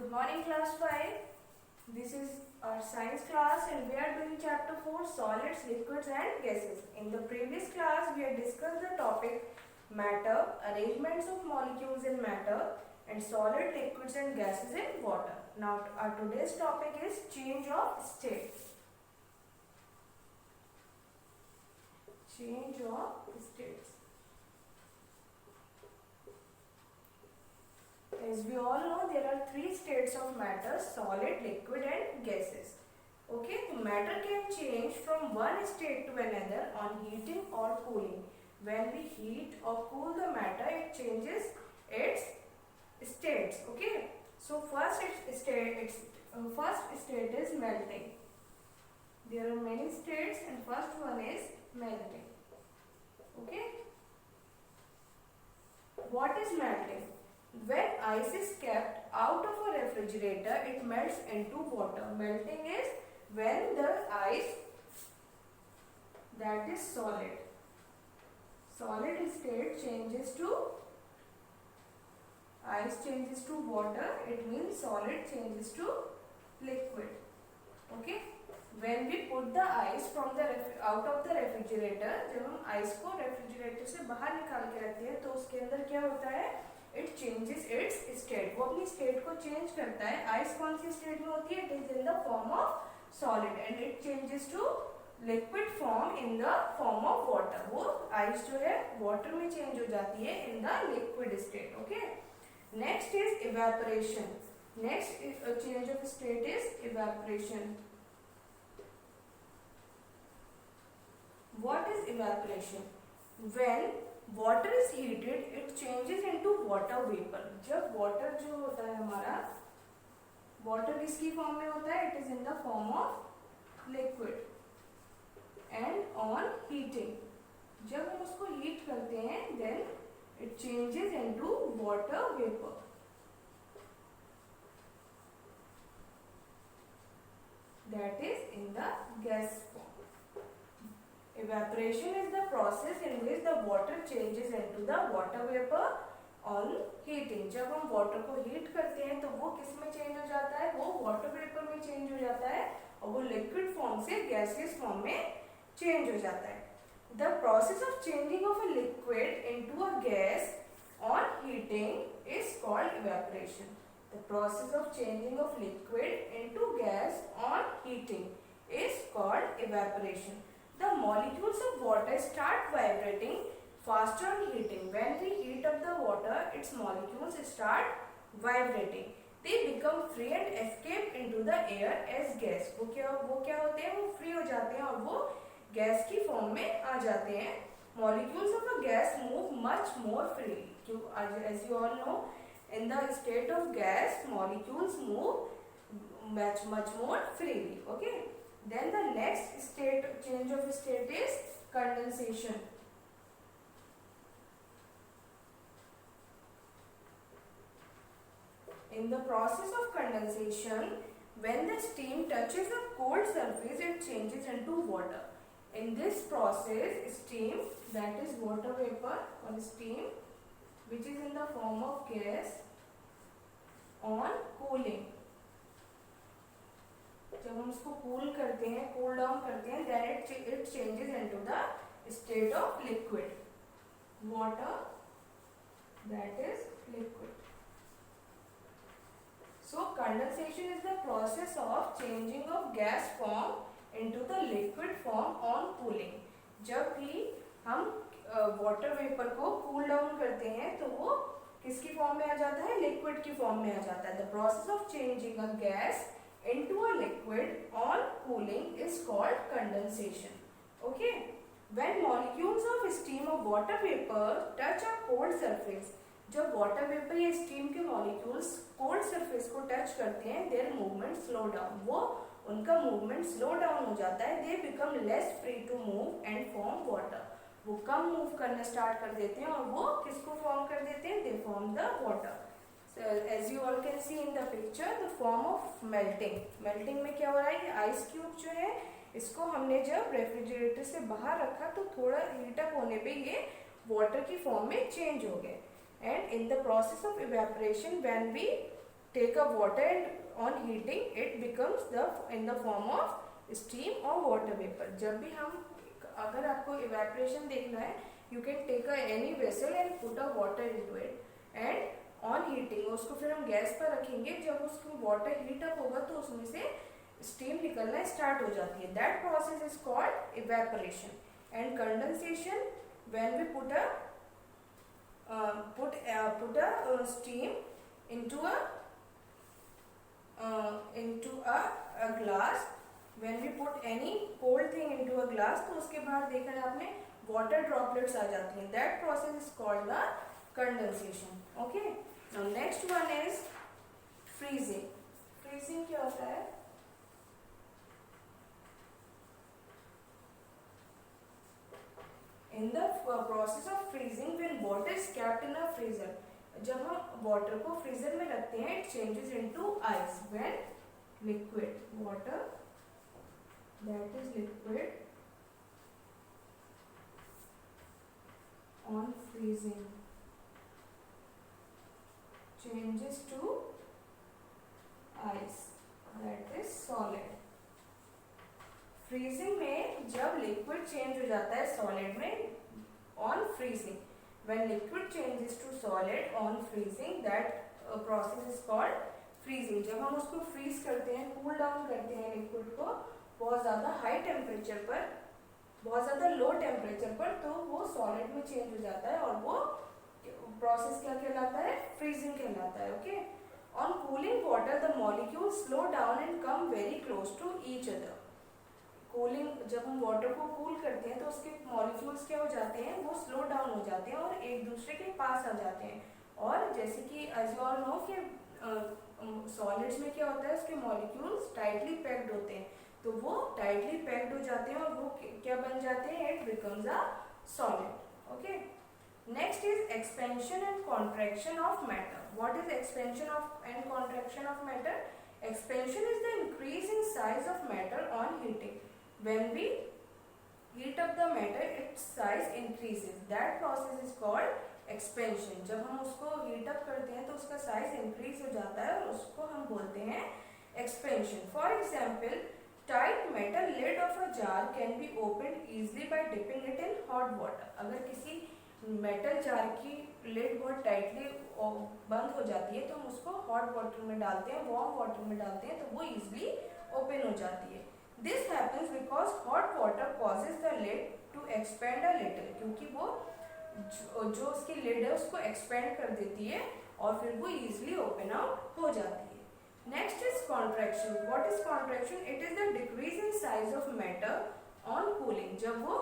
Good morning, class 5. This is our science class and we are doing chapter 4, solids, liquids and gases. In the previous class, we had discussed the topic matter, arrangements of molecules in matter and solid, liquids and gases in water. Now our today's topic is change of state. Change of states. As we all know, there are three states of matter: solid, liquid and gases. Okay, the matter can change from one state to another on heating or cooling. When we heat or cool the matter, it changes its states. Okay, so first state is melting. There are many states and first one is melting. Okay, what is melting? When ice is kept out of a refrigerator, it melts into water. Melting is when the ice, that is solid state, changes to ice, changes to water, it means solid changes to liquid. Okay, when we put the ice from the out of the refrigerator, जब हम ice को refrigerator से बाहर निकाल के रखते हैं तो उसके अंदर क्या होता है? It changes it's state. वो अपनी स्टेट को चेंज करता है. आइस कौन सी स्टेट में होती है? It is in the form of solid and it changes to liquid form in the form of water. वो आइस जो है वाटर में चेंज हो जाती है in the liquid state. Okay, next is evaporation. Next change of state is evaporation. What is evaporation? When water is heated, it changes into water vapor. जब water जो होता है हमारा, water किसकी form में होता है? It is in the form of liquid. And on heating, जब हम उसको heat करते हैं, then it changes into water vapor. That is in the gas form. Evaporation is the process in which the water changes into the water vapor on heating. जब हम water को heat करते हैं तो वो किस में change हो जाता है? वो water vapor में change हो जाता है और वो liquid form से gaseous form में change हो जाता है. The process of changing of a liquid into a gas on heating is called evaporation. The process of changing of liquid into gas on heating is called evaporation. The molecules of water start vibrating faster on heating. When we heat up the water, its molecules start vibrating. They become free and escape into the air as gas. वो क्या होते हैं? वो free हो जाते हैं और वो gas की form में आ जाते हैं. Molecules of a gas move much more freely. As you all know, in the state of gas, molecules move much more freely. Okay. Then the next state, change of state is condensation. In the process of condensation, when the steam touches a cold surface, it changes into water. In this process, steam, that is water vapor or steam, which is in the form of gas, on cooling. जब हम उसको cool करते हैं, cool down करते हैं, then it changes into the state of liquid. Water, that is liquid. So condensation is the process of changing of gas form into the liquid form on cooling. जब भी हम water vapor को cool down करते हैं तो वो किसकी form में आ जाता है? liquid की form में आ जाता है. The process of changing a gas into a liquid on cooling is called condensation. Okay, when molecules of steam or water vapor touch a cold surface, जब water vapor या steam के molecules cold surface को touch करते हैं, their movement slow down. वो उनका movement slow down हो जाता है. They become less free to move and form water. वो कम move करना start कर देते हैं और वो किसको form कर देते हैं? They form the water. So, as you all can see in the picture, the form of melting. Melting में क्या हो रहा है? ये ice cube जो है, इसको हमने जब रेफ्रिजरेटर से बाहर रखा तो थोड़ा हीट अप होने पे ये वाटर की फॉर्म में चेंज हो गए. And in the process of evaporation, when we take a water and on heating it becomes in the form of steam or water vapor. जब भी हम, अगर आपको evaporation देखना है, you can take any vessel and put a water into it and on heating उसको फिर हम गैस पर रखेंगे. जब उसको water heat up होगा तो उसमें से steam निकलना स्टार्ट हो जाती है. That process is called evaporation. And condensation, when we put a steam into a glass. When we put any cold thing into a glass, तो उसके बाहर देखा है आपने water droplets आ जाती हैं. That process is called the condensation. Okay. Now next one is freezing. Freezing क्या होता है? In the process of freezing, when water is kept in a freezer, जब हम water को freezer में रखते हैं, it changes into ice. When liquid water, that is liquid, on freezing changes to ice, that is solid. Freezing में जब liquid change हो जाता है सॉलिड में on freezing, when liquid changes to solid on freezing, that process is called freezing. जब हम उसको freeze करते हैं, कूल डाउन करते हैं लिक्विड को बहुत ज़्यादा हाई टेम्परेचर पर, बहुत ज़्यादा लो टेम्परेचर पर, तो वो सॉलिड में चेंज हो जाता है और वो प्रोसेस क्या कहलाता है? फ्रीजिंग कहलाता है. Okay. On cooling water the molecules slow down and come very close to each other. Cooling, जब हम वाटर को कूल करते हैं तो उसके मॉलिक्यूल्स क्या हो जाते हैं? वो स्लो डाउन हो जाते हैं और एक दूसरे के पास आ जाते हैं. और जैसे कि एज यू ऑल नो कि सॉलिड्स में क्या होता है, उसके मॉलिक्यूल्स टाइटली पैक्ड होते हैं, तो वो टाइटली पैक्ड हो जाते हैं और वो क्या बन जाते हैं? It becomes a solid. Okay. Next is expansion and contraction of matter. What is expansion of and contraction of matter? Expansion is the increase in size of matter on heating. When we heat up the matter, its size increases. That process is called expansion. जब हम उसको heat up करते हैं तो उसका size increase हो जाता है और उसको हम बोलते हैं expansion. For example, tight metal lid of a jar can be opened easily by dipping it in hot water. अगर किसी मेटल जार की लिड बहुत टाइटली बंद हो जाती है तो हम उसको हॉट वाटर में डालते हैं, वार्म वाटर में डालते हैं, तो वो इजीली ओपन हो जाती है. This happens because hot water causes the lid to expand a little. क्योंकि वो जो उसकी लिड है उसको एक्सपेंड कर देती है और फिर वो इजीली ओपन आउट हो जाती है. Next is contraction. What is contraction? It is the decrease in size of matter on cooling. जब वो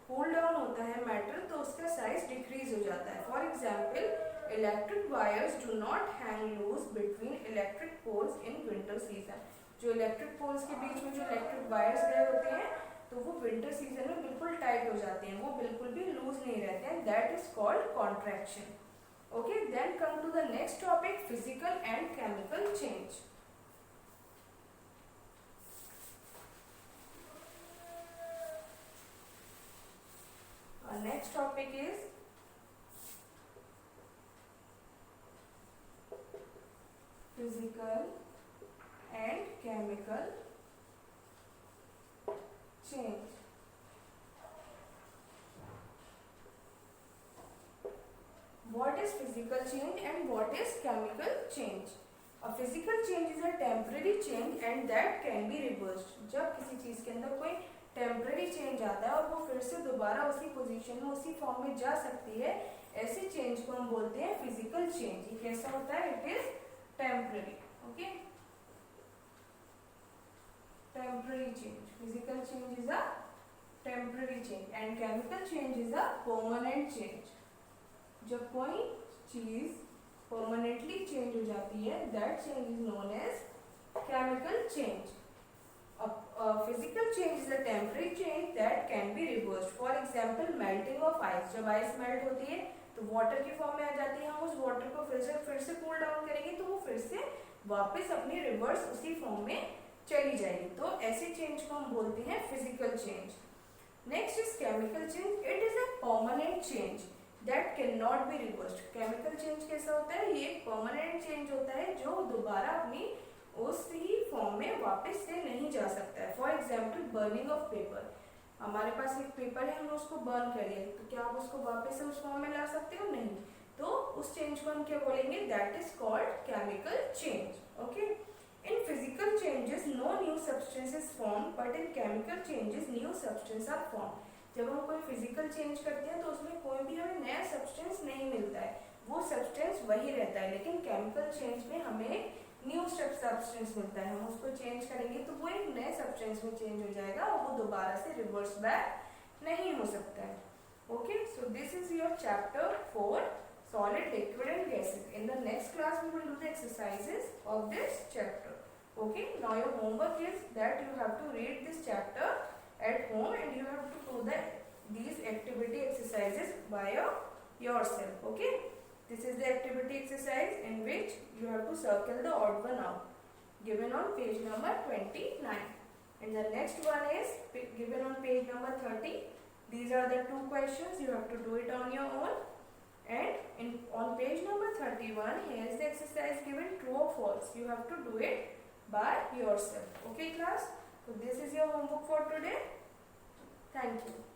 कूल डाउन होता है मैटर तो उसका साइज डिक्रीज हो जाता है. For example, electric wires do not hang loose between electric poles in winter season. जो इलेक्ट्रिक पोल्स के बीच में जो इलेक्ट्रिक वायर्स गए होते हैं तो वो विंटर सीजन में बिल्कुल टाइट हो जाते हैं, वो बिल्कुल भी लूज नहीं रहते हैं. That is called contraction. Okay. Then come to the next topic, physical and chemical change. Next topic is physical and chemical change. What is physical change and what is chemical change? A physical change is a temporary change and that can be reversed. जब किसी चीज के अंदर कोई temporary change आता है और वो फिर से दोबारा उसी पोजीशन में उसी फॉर्म में जा सकती है, ऐसे चेंज को हम बोलते हैं फिजिकल चेंज. ये कैसा होता है? It is temporary. Okay. Temporary change. Physical change is a temporary change and chemical change is a permanent change. जब कोई चीज परमानेंटली चेंज हो जाती है, that change is known as chemical change. Physical change is a temporary change that can be reversed. For example, melting of ice. जब ice melt होती है तो वाटर की फॉर्म में आ जाती है, हम उस वाटर को फिर से कूल डाउन करेंगे तो वो फिर से वापस अपनी रिवर्स उसी फॉर्म में चली जाएगी. तो ऐसे चेंज को हम बोलते हैं physical change. Next is chemical change. It is a permanent change. That can not be reversed. Chemical change कैसा होता है, ये एक परमानेंट चेंज होता है जो दोबारा अपनी उस ही फॉर्म में वापस से नहीं जा सकता है। For example burning of paper, हमारे पास एक पेपर है, हमने उसको बर्न कर लिया, तो क्या आप उसको वापस से उस फॉर्म में ला सकते हो, नहीं। तो उस चेंज को हम क्या बोलेंगे, that is called chemical change. Okay, in physical changes no new substance is form, but in chemical changes new substance are form. जब हम कोई फिजिकल चेंज करते हैं तो उसमें कोई भी हमें नया सब्सटेंस नहीं मिलता है, वो सब्सटेंस वही रहता है। लेकिन केमिकल चेंज में हमें न्यू सब्सटेंस मिलता है, हम उसको चेंज करेंगे तो वो एक नए सब्सटेंस में चेंज हो जाएगा और वो दोबारा से रिवर्स बैक नहीं हो सकता है। Okay, so this is your chapter 4, solid, liquid and gases. In the next class we will do the exercises of this chapter. Okay, now your homework is that you have to read this chapter at home and you have to do these activity exercises by yourself. Okay, this is the activity exercise in which you have to circle the odd one out, given on page number 29, and the next one is given on page number 30. These are the two questions, you have to do it on your own. And on page number 31, here is the exercise given, true or false. You have to do it by yourself. Okay class, so this is your homework for today. Thank you.